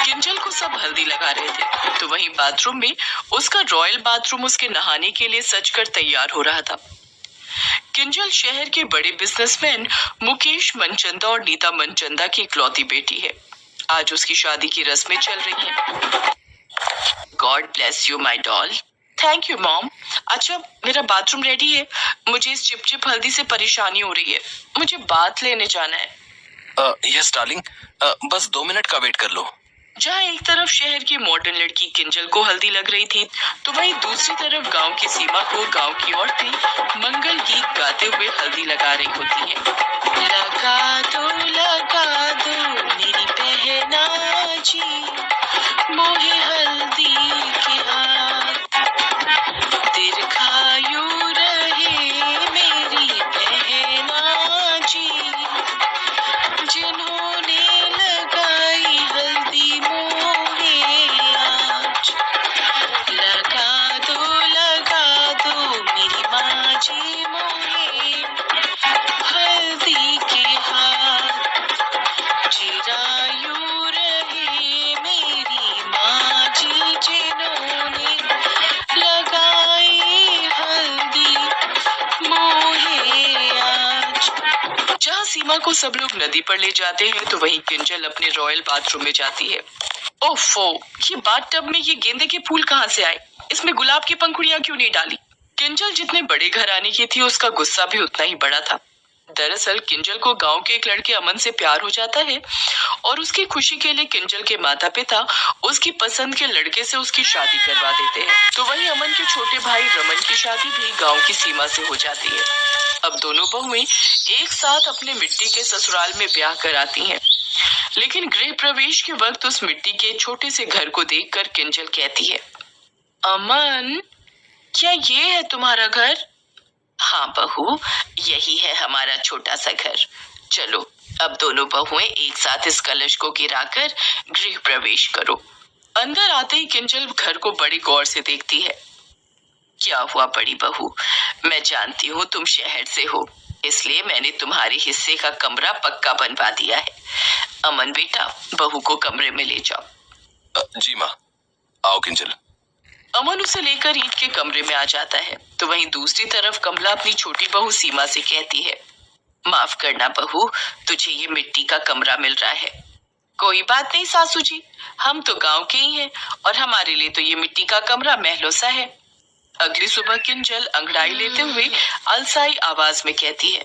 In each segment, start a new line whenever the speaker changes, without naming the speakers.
किंजल को सब हल्दी लगा रहे थे, तो वहीं बाथरूम में उसका रॉयल बाथरूम उसके नहाने के लिए सज कर तैयार हो रहा था। किंजल शहर के बड़े बिजनेसमैन मुकेश मनचंदा और नीता मनचंदा की इकलौती बेटी है। आज उसकी शादी की रस्में चल रही हैं। God bless you my doll. Thank you mom. अच्छा, मेरा बाथरूम रेडी है। मुझे इस चिपचिप हल्दी से परेशानी हो रही है। मुझे बाथ लेने जाना है।
यस डार्लिंग, बस 2 मिनट का वेट कर लो।
जहाँ एक तरफ शहर की मॉडर्न लड़की किंजल को हल्दी लग रही थी, तो वहीं दूसरी तरफ गांव की सीमा को गांव की औरतें मंगल गीत गाते हुए हल्दी लगा रही होती हैं। लगा दो मेरी बहना जी, मोहे हल्दी के हाथ, दीर्घायु रहे मेरी बहना जी, जिन्होंने लगाई हल्दी मोहे आज। लगा दो मेरी माँ जी मोहे हल्दी के हाथ, चिरायु रहे मेरी माँ जी, जिन्होंने लगाई हल्दी मोहे आज। जहाँ सीमा को सब लोग नदी पर ले जाते हैं, तो वहीं किंजल अपने रॉयल बाथरूम में जाती है। ओफो, ये बाथटब में ये गेंदे के फूल कहाँ से आए? इसमें गुलाब की पंखुड़ियां क्यों नहीं डाली? किंजल जितने बड़े घराने की थी, उसका गुस्सा भी उतना ही बड़ा था। दरअसल किंजल को गांव के एक लड़के अमन से प्यार हो जाता है और उसकी खुशी के लिए किंजल के माता पिता उसकी पसंद के लड़के से उसकी शादी करवा देते हैं। तो वहीं अमन के छोटे भाई रमन की शादी भी गांव की सीमा से हो जाती है। अब दोनों बहुएं एक साथ अपने मिट्टी के ससुराल में ब्याह कराती हैं। लेकिन गृह प्रवेश के वक्त उस मिट्टी के छोटे से घर को देखकर किंजल कहती है, अमन, क्या ये है तुम्हारा घर? हाँ बहू, यही है हमारा छोटा सा घर। चलो, अब दोनों बहुएं एक साथ इस कलश को गिराकर गृह प्रवेश करो। अंदर आते ही किंजल घर को बड़ी गौर से देखती है। क्या हुआ बड़ी बहू, मैं जानती हूँ तुम शहर से हो, इसलिए मैंने तुम्हारे हिस्से का कमरा पक्का बनवा दिया है। अमन बेटा, बहू को कमरे में ले जाओ।
जी माँ। आओ किंजल।
अमन उसे लेकर ईंट के कमरे में आ जाता है, तो वहीं दूसरी तरफ कमला अपनी छोटी बहू सीमा से कहती है, माफ करना बहू, तुझे ये मिट्टी का कमरा मिल रहा है। कोई बात नहीं सासू जी, हम तो गांव के ही हैं और हमारे लिए तो ये मिट्टी का कमरा महलों सा है। अगली सुबह किंजल अंगड़ाई लेते हुए अलसाई आवाज में कहती है,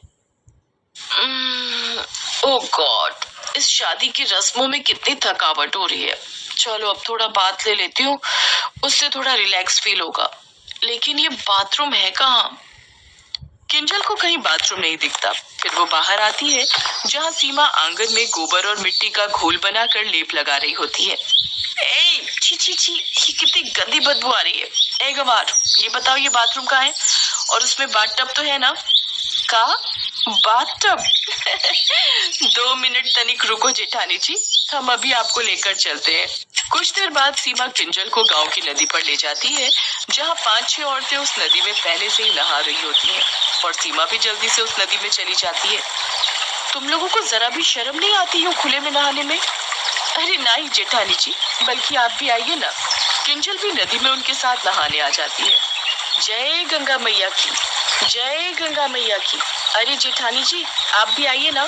ओ गॉड, इस शादी की रस्मों में कितनी थकावट हो रही है। चलो अब थोड़ा बात ले लेती हूँ, उससे थोड़ा रिलैक्स फील होगा। लेकिन ये बाथरूम है कहाँ? किंजल को कहीं बाथरूम नहीं दिखता। फिर वो बाहर आती है, जहाँ सीमा आंगन में गोबर और मिट्टी का घोल बनाकर लेप लगा रही होती है। ए, छी छी छी, ये कितनी गंदी बदबू आ रही है। ए गवार, ये बताओ ये बाथरूम कहाँ है? और उसमें बाथटब तो है ना? का बाथटब? 2 मिनट तनिक रुको जेठानी जी, हम अभी आपको लेकर चलते हैं। कुछ देर बाद सीमा किंजल को गांव की नदी पर ले जाती है, जहां 5-6 औरतें उस नदी में पहले से ही नहा रही होती हैं और सीमा भी जल्दी से उस नदी में चली जाती है। तुम लोगों को जरा भी शर्म नहीं आती हो खुले में नहाने में? अरे नहीं जेठानी जी, बल्कि आप भी आइए ना। किंजल भी नदी में उनके साथ नहाने आ जाती है। जय गंगा मैया की, जय गंगा मैया की। अरे जेठानी जी, आप भी आइए ना।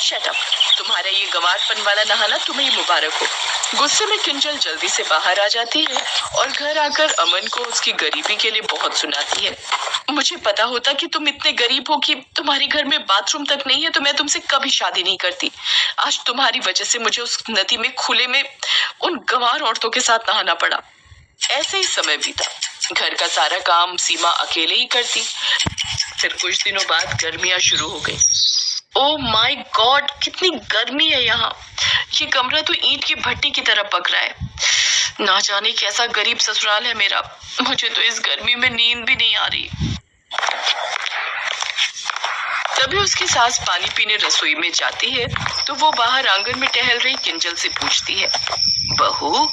शट अप, तुम्हारा ये गंवारपन वाला नहाना तुम्हें मुबारक हो। गुस्से में किंजल जल्दी से बाहर आ जाती है और घर आकर अमन को उसकी गरीबी के लिए बहुत सुनाती है। मुझे पता होता कि तुम इतने गरीब हो कि तुम्हारे घर में बाथरूम तक नहीं है, तो मैं तुमसे कभी शादी नहीं करती। आज तुम्हारी वजह से मुझे उस नदी में खुले में उन गंवार औरतों के साथ नहाना पड़ा। ऐसे ही समय बीता। घर का सारा काम सीमा अकेले ही करती। फिर कुछ दिनों बाद गर्मियां शुरू हो गई। ओह माय गॉड, कितनी गर्मी है यहाँ। ये कमरा तो ईंट की भट्टी की तरह पक रहा है। ना जाने कैसा गरीब ससुराल है मेरा। मुझे तो इस गर्मी में नींद भी नहीं आ रही। तभी उसकी सास पानी पीने रसोई में जाती है, तो वो बाहर आंगन में टहल रही किंजल से पूछती है, बहू,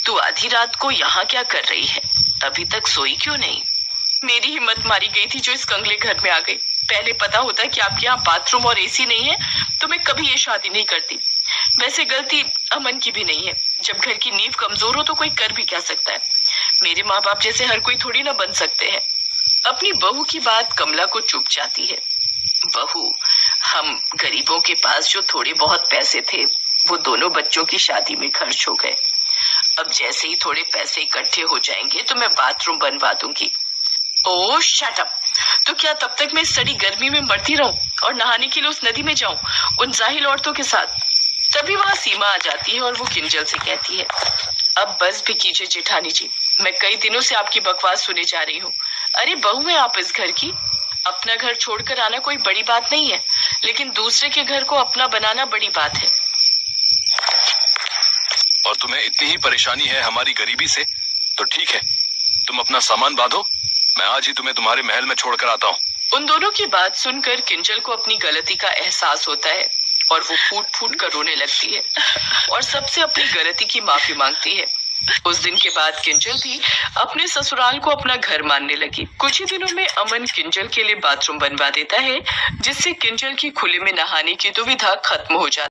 तू आधी रात को यहाँ क्या कर रही है? अभी तक सोई क्यों नहीं? मेरी हिम्मत मारी गई थी जो इस कंगले घर में आ गई। पहले पता होता कि आपके यहाँ बाथरूम और एसी नहीं है, तो मैं कभी ये शादी नहीं करती। वैसे गलती अमन की भी नहीं है। जब घर की नींव कमजोर हो तो कोई कर भी क्या सकता है। मेरे माँ बाप जैसे हर कोई थोड़ी ना बन सकते हैं। अपनी बहू की बात कमला को चुभ जाती है। बहू, हम गरीबों के पास जो थोड़े बहुत पैसे थे वो दोनों बच्चों की शादी में खर्च हो गए। अब जैसे ही थोड़े पैसे इकट्ठे हो जाएंगे तो मैं बाथरूम बनवा दूंगी। ओह शट अप। तो क्या तब तक मैं सड़ी गर्मी में मरती रहूं और नहाने के लिए उस नदी में जाऊं उन जाहिल औरतों के साथ? तभी वहां सीमा आ जाती है और वो किंजल से कहती है, अब बस भी कीजिए जेठानी जी, मैं कई दिनों से आपकी बकवास सुने जा रही हूँ। अरे बहू है आप इस घर की। अपना घर छोड़कर आना कोई बड़ी बात नहीं है, लेकिन दूसरे के घर को अपना बनाना बड़ी बात है।
और तुम्हें इतनी ही परेशानी है हमारी गरीबी से, तो ठीक है, तुम अपना सामान बांधो, मैं आज ही तुम्हें तुम्हारे महल में छोड़कर आता हूँ।
उन दोनों की बात सुनकर किंजल को अपनी गलती का एहसास होता है और वो फूट फूट कर रोने लगती है और सबसे अपनी गलती की माफी मांगती है। उस दिन के बाद किंजल भी अपने ससुराल को अपना घर मानने लगी। कुछ ही दिनों में अमन किंजल के लिए बाथरूम बनवा देता है, जिससे किंजल की खुले में नहाने की दुविधा खत्म हो जाती है।